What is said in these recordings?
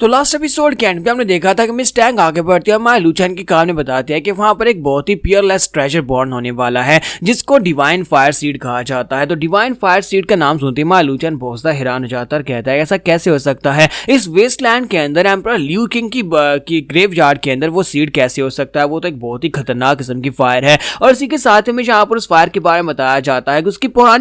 तो last episode के and पे हमने देखा था कि मिस टैंग आगे बढ़ती है और माया लूचैन की कहानी बताती है कि वहां पर एक बहुत ही पियरलेस ट्रेजर बॉर्न होने वाला है जिसको डिवाइन फायर सीड कहा जाता है। तो डिवाइन फायर सीड का नाम सुनते ही माया लूचैन बहुत सा हैरान हो जाता है और कहता है ऐसा कैसे हो सकता है, इस वेस्टलैंड के अंदर एम्परर लियू किंग की ग्रेव यार्ड के अंदर वो सीड कैसे हो सकता है। वो तो एक बहुत ही खतरनाक किस्म की फायर है। और इसी के साथ में जहाँ पर उस फायर के बारे में बताया जाता है कि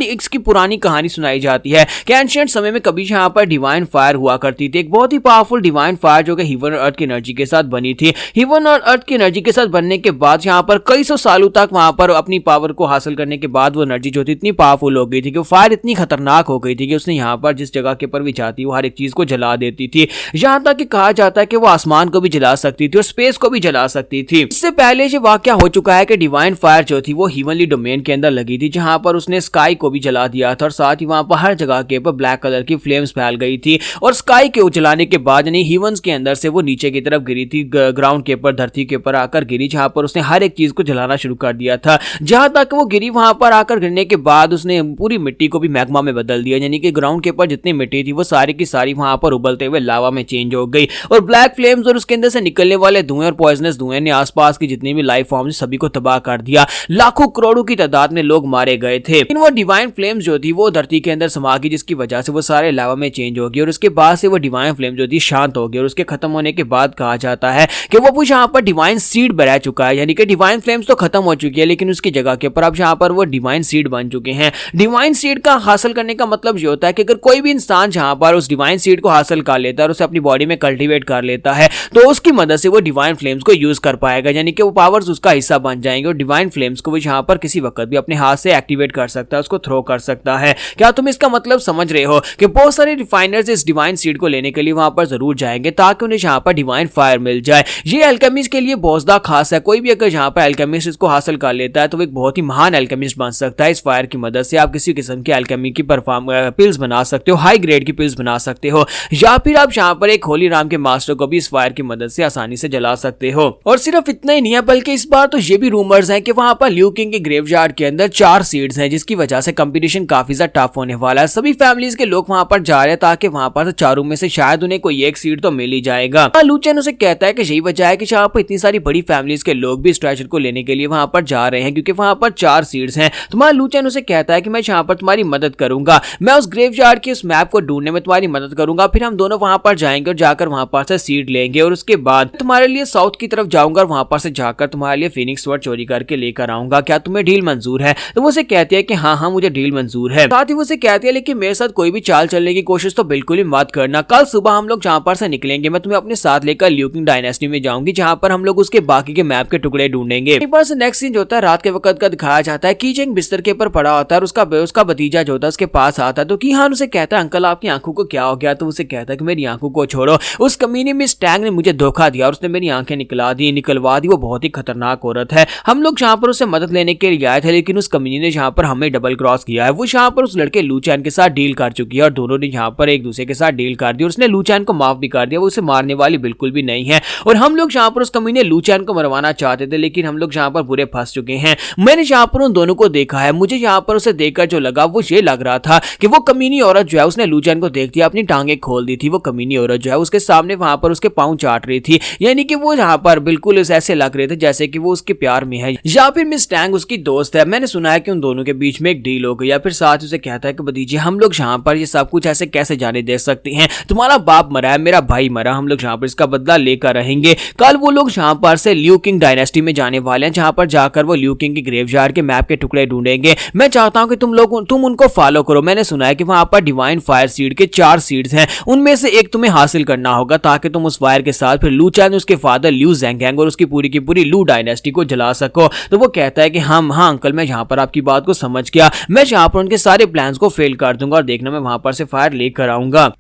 इसकी पुरानी कहानी सुनाई जाती है कि एंशिएंट समय में कभी यहाँ पर डिवाइन फायर हुआ करती थी, एक बहुत ही पावरफुल डिवाइन फायर जो कि हीवन और अर्थ की एनर्जी के साथ बनी थी। हीवन और अर्थ की एनर्जी के साथ बनने के बाद यहाँ पर कई सौ सालों तक वहां पर अपनी पावर को हासिल करने के बाद वो एनर्जी जो थी इतनी पावरफुल हो गई थी कि वो फायर इतनी खतरनाक हो गई थी कि उसने यहाँ पर जिस जगह के ऊपर भी जाती वो हर एक चीज को जला देती थी। यहाँ तक कि कहा जाता है कि वो आसमान को भी जला सकती थी और स्पेस को भी जला सकती थी। इससे पहले ये वाकया हो चुका है कि डिवाइन फायर जो थी वो हीवनली डोमेन के अंदर लगी थी जहां पर उसने स्काई को भी जला दिया था और साथ ही वहां पर हर जगह के ऊपर ब्लैक कलर की फ्लेम्स फैल गई थी और स्काई के जलाने के बाद यानी हीवंस के अंदर से वो नीचे की तरफ गिरी थी, ग्राउंड के ऊपर धरती के ऊपर आकर गिरी जहां पर उसने हर एक चीज को जलाना शुरू कर दिया था। जहां तक वो गिरी वहां पर आकर गिरने के बाद उसने पूरी मिट्टी को भी मैग्मा में बदल दिया, यानी कि ग्राउंड के ऊपर जितनी मिट्टी थी वो सारी की सारी वहां पर उबलते हुए लावा में चेंज हो गई और ब्लैक फ्लेम्स और उसके अंदर से निकलने वाले धुएं और पॉइजनस धुएं ने आसपास की जितनी भी लाइफ फॉर्म्स सभी को तबाह कर दिया। लाखों करोड़ों की तादाद में लोग मारे गए थे। लेकिन वो डिवाइन फ्लेम्स जो थी वो धरती के अंदर समा गई जिसकी वजह से वो सारे लावा में चेंज हो गई और उसके बाद से वो डिवाइन फ्लेम जो थी शांत हो गई और उसके खत्म होने के बाद कहा जाता है कि वो कुछ यहाँ पर डिवाइन सीड बना चुका है, यानी कि डिवाइन फ्लेम्स तो खत्म हो चुकी है लेकिन उसकी जगह के ऊपर अब यहाँ पर वो डिवाइन सीड बन चुके हैं। डिवाइन सीड का हासिल करने का मतलब ये होता है कि अगर कोई भी इंसान जहाँ पर उस डिवाइन सीड को हासिल कर लेता है और उसे अपनी बॉडी में कल्टीवेट कर लेता है तो उसकी मदद से वो डिवाइन फ्लेम्स को यूज कर पाएगा, यानी कि वो पावर्स उसका हिस्सा बन जाएंगे और डिवाइन फ्लेम्स को वो यहाँ पर किसी वक्त भी अपने हाथ से एक्टिवेट कर सकता है, उसको थ्रो कर सकता है। क्या तुम इसका मतलब समझ रहे हो कि बहुत सारे रिफाइनर्स इस डिवाइन सीड को लेने के लिए वहां पर जरूर जाएंगे ताकि उन्हें यहाँ पर डिवाइन फायर मिल जाए। ये अल्केमिस्ट के लिए बहुत ज्यादा खास है। कोई भी अगर यहाँ पर अल्केमिस्ट इसको हासिल कर लेता है तो वो एक बहुत ही महान अल्केमिस्ट बन सकता है। इस फायर की मदद से आप किसी किस्म की अल्केमी की पिल्स बना सकते हो, हाई ग्रेड की पिल्स बना सकते हो या फिर आप यहाँ पर एक होली राम के मास्टर को भी इस फायर की मदद से आसानी से जला सकते हो। और सिर्फ इतना ही नहीं है बल्कि इस बार तो ये भी रूमर्स हैं कि वहां पर लियू किंग के ग्रेवयार्ड के अंदर 4 सीड्स हैं जिसकी वजह से कंपटीशन काफी ज्यादा टफ होने वाला है। सभी फैमिलीज के लोग वहां पर जा रहे हैं ताकि वहां पर चारों में से शायद उन्हें कोई एक सीड तो मिल ही जाएगा। लूचैन उसे कहता है कि यही वजह है कि यहाँ पर इतनी सारी बड़ी फैमिलीज के लोग भी इस ट्रेजर को लेने के लिए वहां पर जा रहे हैं क्योंकि वहां पर 4 सीड्स हैं। तुम्हारा लूचैन उसे कहता है कि मैं यहाँ पर तुम्हारी मदद करूंगा, मैं उस ग्रेवयार्ड के उस मैप को ढूंढने में तुम्हारी मदद करूंगा, फिर हम दोनों वहां पर जाएंगे और जाकर वहां पर से सीड लेंगे और उसके बाद तुम्हारे लिए साउथ की तरफ जाऊंगा और वहां पर से जाकर तुम्हारे लिए फीनिक्स स्वॉर्ड चोरी करके लेकर आऊंगा। क्या तुम्हें डील मंजूर है? तो वो उसे कहती है कि हाँ मुझे डील मंजूर है। साथ ही वो उसे कहती है लेकिन मेरे साथ कोई भी चाल चलने की कोशिश तो बिल्कुल ही मत करना। कल सुबह हम लोग जहां पर से निकलेंगे मैं तुम्हें अपने साथ लेकर लियू किंग डायनेस्टी में जाऊंगी जहां पर हम लोग उसके बाकी के मैप के टुकड़े ढूंढेंगे। नेक्स्ट सीन जो होता है रात के वक्त का दिखाया जाता है। कीचेंग बिस्तर के ऊपर पड़ा होता है और उसका भतीजा जो होता है उसके पास आता है तो कीहान उसे कहता है अंकल आपकी आंखों को क्या हो गया? तो उसे कहता है कि मेरी आंखों को छोड़ो, उस कमीने में स्टैंग ने मुझे धोखा दिया और उसने मेरी आंखें निकलवा दी। वो बहुत ही खतरनाक औरत है। हम लोग जहां पर उसे मदद लेने के लिए आए थे लेकिन उस कमीने ने जहां पर हमें डबल क्रॉस किया है। वो जहां पर उस लड़के लूचैन के साथ डील कर चुकी है और दोनों ने यहाँ पर एक दूसरे के साथ डील कर दी और उसने लूचैन को माफ भी कर दिया। वो उसे मारने वाली बिल्कुल भी नहीं है और हम लोग जहां पर उस कमीने लूचैन को मरवाना चाहते थे लेकिन हम लोग जहां पर बुरे फंस चुके हैं। मैंने जहां पर उन दोनों को देखा है, मुझे यहाँ पर उसे देखकर जो लगा वो ये लग रहा था कि वो कमीनी औरत जो है उसने लूचैन को देख दिया, अपनी टांगे खोल दी थी। वो कमीनी औरत जो है उसके सामने वहां पर उसके पांव चाट रही थी, यानी कि वो यहाँ पर बिल्कुल ऐसे लग रहे थे जैसे कि वो उसके प्यार में है या फिर मिस टैंग उसकी दोस्त है। मैंने सुना है कि उन दोनों के बीच में एक डील हो गई या फिर साथ उसे कहता है कि भतीजे हम लोग यहाँ पर ये सब कुछ ऐसे कैसे जाने दे सकते हैं? तुम्हारा बाप मरा है, मेरा भाई मरा, हम लोग यहाँ पर इसका बदला लेकर रहेंगे। कल वो लोग यहाँ पर से लियू किंग डायनेस्टी में जाने वाले हैं जहाँ पर जाकर वो लियू किंग की ग्रेवयार्ड के मैप के टुकड़े ढूंढेंगे। मैं चाहता हूँ कि तुम उनको फॉलो करो। मैंने सुना है कि वहां पर डिवाइन फायर सीड के 4 सीड्स हैं, उनमें से एक तुम्हें हासिल करना होगा ताकि तुम उस फायर के साथ फिर लूचैन उसके फादर लियू ज़ेंगहेंग और उसकी पूरी की पूरी लू डायनेस्टी को जला सको। तो वो कहता है कि हाँ अंकल मैं यहाँ पर आपकी बात को समझ गया, मैं यहाँ पर उनके सारे प्लान्स को फेल कर दूंगा और देखना मैं वहां पर से फायर लेकर आऊंगा।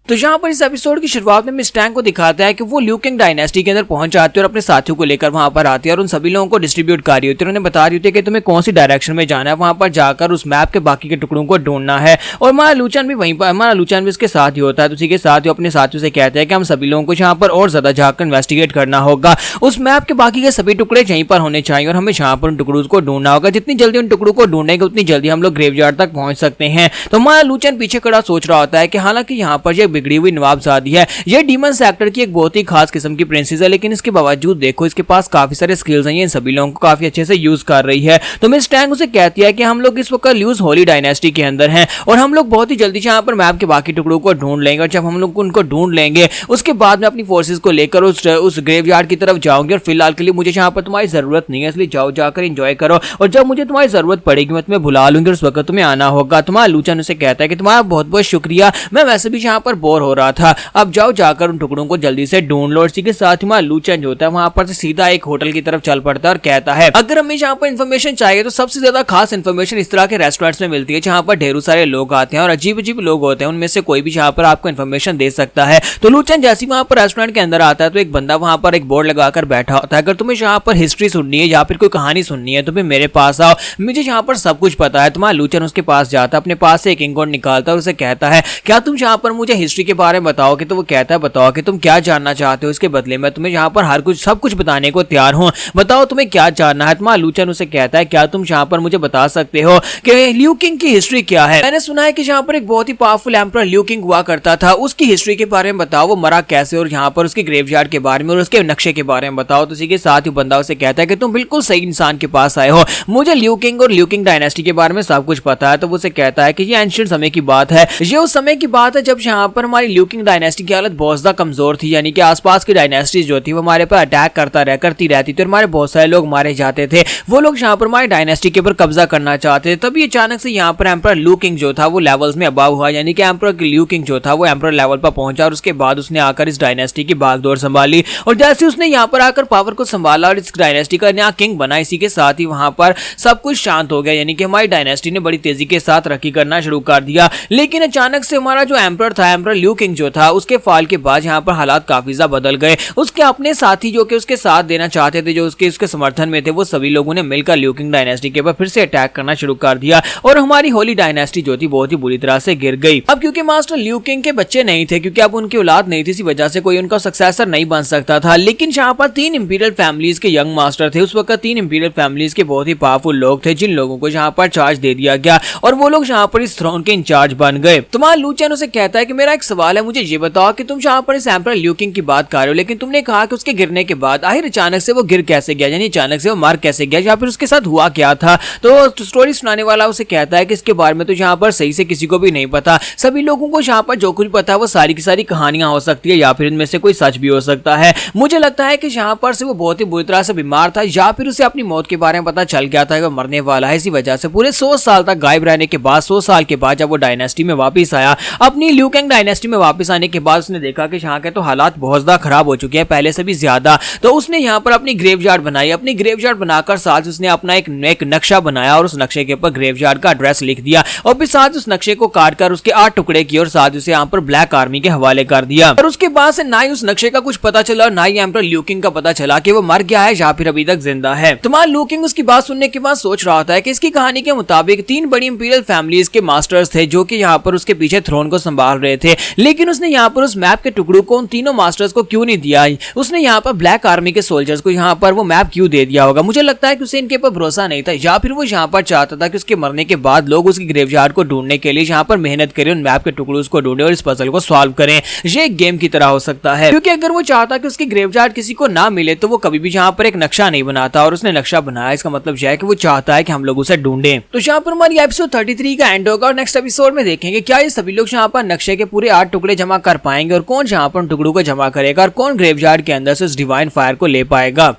तो यहाँ पर इस एपिसोड की शुरुआत में मिस टैंग को दिखाता है कि वो लियू किंग डायनेस्टी के अंदर पहुंच जाती है और अपने साथियों को लेकर वहां पर आती है और उन सभी लोगों को डिस्ट्रीब्यूट कर रही होती है। उन्हें बता रही होती है कि तुम्हें कौन सी डायरेक्शन में जाना है, वहां पर जाकर उस मैप के बाकी के टुकड़ों को ढूंढना है। और हमारा लूचैन भी वहीं पर, हमारा लूचैन भी इसके साथ ही होता है। तो उसी के साथ ही अपने साथियों से कहते हैं कि हम सभी लोगों को यहाँ पर और ज्यादा जाकर इन्वेस्टिगेट करना होगा। उस मैप के बाकी के सभी टुकड़े यहीं पर होने चाहिए और हमें यहाँ पर उन टुकड़ों को ढूंढना होगा। जितनी जल्दी उन टुकड़ों को ढूंढेंगे उतनी जल्दी हम लोग ग्रेवयार्ड तक पहुंच सकते हैं। तो हमारा लूचैन पीछे खड़ा सोच रहा होता है कि हालांकि यहाँ पर ये बिगड़ी हुई नवाबजादी है। ये डीमन सेक्टर की एक बहुत ही खास किस्म की प्रिंसेस है, लेकिन इसके बावजूद देखो इसके पास काफी सारे स्किल्स हैं, ये इन सभी लोगों को काफी अच्छे से यूज कर रही है। तो मिस टैंग उसे कहती है कि हम लोग इस वक्त ल्यूज होली डायनेस्टी के अंदर हैं और हम लोग बहुत ही जल्दी से यहाँ पर मैप के बाकी टुकड़ों को ढूंढ लेंगे, और जब हम लोग उनको ढूंढ लेंगे उसके बाद में अपनी फोर्सेस को लेकर उस ग्रेवयार्ड की तरफ जाऊंगी, और फिलहाल के लिए मुझे यहाँ पर तुम्हारी जरूरत नहीं है, इसलिए जाओ जाकर एंजॉय करो, और जब मुझे तुम्हारी जरूरत पड़ेगी मैं तुम्हें बुला लूंगी, उस वक्त तुम्हें आना होगा। तुम्हारा लूचन उसे कहता है कि तुम्हारा बहुत बहुत शुक्रिया, मैं वैसे भी यहाँ पर बोर हो रहा था, अब जाओ जाकर उन टुकड़ों को जल्दी से ढूंढ लो। इसी के साथ ही लूचन जो होता है वहां पर से सीधा एक होटल की तरफ चल पड़ता है और कहता है अगर हमें यहाँ पर इन्फॉर्मेशन चाहिए तो सबसे ज्यादा खास इन्फॉर्मेशन इस तरह के रेस्टोरेंट्स में मिलती है जहाँ पर ढेरों सारे लोग आते हैं और अजीब अजीब लोग होते हैं, उनमें से कोई भी यहाँ पर आपको इन्फॉर्मेशन दे सकता है। तो लूचन जैसे वहां पर रेस्टोरेंट के अंदर आता है तो एक बंदा वहां पर एक बोर्ड लगाकर बैठा होता है, अगर तुम्हें यहाँ पर हिस्ट्री सुननी है या फिर कोई कहानी सुननी है तो फिर मेरे पास आओ, मुझे यहाँ पर सब कुछ पता है। तुम्हारा लूचन उसके पास जाता है, अपने पास से एक इंगोट निकालता है और उसे कहता है क्या तुम यहाँ पर मुझे हिस्ट्री के बारे में बताओगे? तो वो कहता है बताओ कि तुम क्या जानना चाहते हो, इसके बदले में तुम्हें यहाँ पर हर कुछ सब कुछ बताने को तैयार हूँ, बताओ तुम्हें क्या जानना है। तुम्हारा लूचन उसे कहता है क्या तुम यहाँ पर मुझे बता सकते हो कि ल्यू किंग की हिस्ट्री क्या है? मैंने सुना है कि यहाँ पर एक बहुत ही पावरफुल एम्परर ल्यू किंग हुआ करता था, उसकी हिस्ट्री के बारे में बताओ, वो मरा कैसे, और यहाँ पर उसके ग्रेवयार्ड के बारे में और उसके नक्शे के बारे में बताओ। तो इसी के साथ ही बंदा उसे कहता है कि तुम बिल्कुल सही इंसान के पास आए हो, मुझे ल्यू किंग और ल्यू किंग डायनेस्टी के बारे में सब कुछ पता है। तो वो उसे कहता है कि ये एंशिएंट समय की बात है, ये उस समय की बात है जब यहाँ पर हमारी ल्यू किंग डायनेस्टी की हालत बहुत ज्यादा कमजोर थी, यानी कि आसपास की डायनेस्टीज जो थी वो हमारे पर अटैक करती रहती थी और हमारे बहुत सारे लोग मारे जाते थे, वो लोग यहाँ पर हमारी डायनेस्टी के ऊपर कब्जा करना चाहते थे। तभी अचानक से यहाँ पर एम्परर ल्यू किंग जो था वो लेवल्स में अबव हुआ, यानी कि एम्परर ल्यू किंग जो था वो एम्परर लेवल पर पहुंचा और उसके बाद उसने आकर इस डायनेस्टी की बागडोर संभाली, और जैसे उसने यहाँ पर आकर पावर को संभाला और इस डायनेस्टी का नया किंग बना, इसी के साथ ही वहां पर सब कुछ शांत हो गया, यानी कि हमारी डायनेस्टी ने बड़ी तेजी के साथ तरक्की करना शुरू कर दिया। लेकिन अचानक से हमारा जो एम्परर था, एम्परर ल्यू किंग जो था, उसके फॉल के बाद यहाँ पर हालात काफी ज्यादा बदल गए। उसके अपने साथी जो कि उसके साथ देना चाहते थे, जो उसके समर्थन में थे, वो सभी लोगों ने मिलकर ल्यू किंग डायनेस्टी के ऊपर फिर से अटैक करना शुरू कर दिया और हमारी होली डायनेस्टी जो थी बहुत ही बुरी तरह से गिर गई। अब क्योंकि मास्टर ल्यू किंग के बच्चे नहीं थे, क्योंकि अब उनकी औलाद नहीं थी, इसी वजह से कोई उनका सक्सेसर नहीं बन सकता था। लेकिन यहाँ पर 3 इंपीरियल फैमिलीज के यंग मास्टर थे, उस वक्त 3 इंपीरियल फैमिलीज के बहुत ही पावरफुल लोग थे, जिन लोगों को यहाँ पर चार्ज दे दिया गया और वो लोग यहाँ पर इस थ्रोन के इंचार्ज बन गए। तुम्हारा लूचन उसे कहता है कि मेरा एक सवाल है, मुझे ये बताओ कि तुम यहाँ पर इस एम्परर ल्यू किंग की बात कर रहे हो, लेकिन तुमने कहा कि उसके गिरने के बाद आखिर अचानक से वो गिर कैसे गया, यानी अचानक से वो मर कैसे गया, या फिर उसके साथ हुआ क्या था? तो स्टोरी सुनाने वाला उसे कहता है कि इसके बारे में तो यहाँ पर सही से किसी को भी नहीं पता, सभी लोगों को यहाँ पर जो कुछ पता है वो सारी की सारी कहानियां हो सकती है या फिर इनमें से कोई सच भी हो सकता है। मुझे लगता है कि यहाँ पर से वो बहुत ही बुरी तरह से बीमार था या फिर उसे अपनी मौत के बारे में पता चल गया था कि वो मरने वाला है, इसी वजह से पूरे 100 साल तक गायब रहने के बाद 100 साल के बाद जब वो डायनेस्टी में वापस आया, अपनी ल्यू किंग डायनेस्टी में वापस आने के बाद उसने देखा कि यहाँ के तो हालात बहुत ज्यादा खराब हो चुके हैं, पहले से भी ज्यादा। तो उसने यहाँ पर अपनी ग्रेवयार्ड बनाई, अपनी ग्रेवयार्ड बनाकर साथ उसने अपना एक नक्शा बनाया और उस नक्शे के ऊपर ग्रेवयार्ड का एड्रेस लिख दिया और फिर साथ उस नक्शे को काटकर उसके 8 टुकड़े किए और साथ उसे यहाँ पर ब्लैक आर्मी के हवाले कर दिया। और उसके बाद से ना ही उस नक्शे का कुछ पता चला और ना ही एम्परर ल्यू किंग का पता चला कि वो मर गया है या फिर अभी तक जिंदा है। तुम्हारा ल्यू किंग उसकी बात सुनने के बाद सोच रहा था कि इसकी कहानी के मुताबिक 3 बड़ी इंपीरियल फैमिलीज के मास्टर्स थे जो कि यहाँ पर उसके पीछे थ्रोन को संभाल रहे थे, लेकिन उसने यहाँ पर उस मैप के टुकड़ों को उन तीनों मास्टर्स को क्यों नहीं दिया? उसने यहाँ पर ब्लैक आर्मी के सोल्जर्स को यहाँ पर वो मैप क्यों दे दिया होगा? मुझे लगता है कि उसे इनके ऊपर भरोसा नहीं था या फिर वो यहाँ पर चाहता था कि उसके मरने के बाद लोग उसकी ग्रेवयार्ड को ढूंढने के लिए यहाँ पर मेहनत करें, उन मैप के टुकड़ों को ढूंढे और इस पजल को सॉल्व करें। ये एक गेम की तरह हो सकता है, क्योंकि अगर वो चाहता कि उसकी ग्रेवयार्ड किसी को ना मिले तो वो कभी भी यहाँ पर एक नक्शा नहीं बनाता, और उसने नक्शा बनाया, इसका मतलब यह है कि वो चाहता है कि हम लोग उसे ढूंढें। तो यहाँ पर हमारी एपिसोड 33 का एंड होगा और नेक्स्ट एपिसोड में देखेंगे क्या ये सभी लोग यहाँ पर नक्शे के पूरे 8 टुकड़े जमा कर पाएंगे और कौन यहाँ पर टुकड़ों को जमा करेगा और कौन ग्रेवयार्ड के अंदर से उस डिवाइन फायर को ले पाएगा।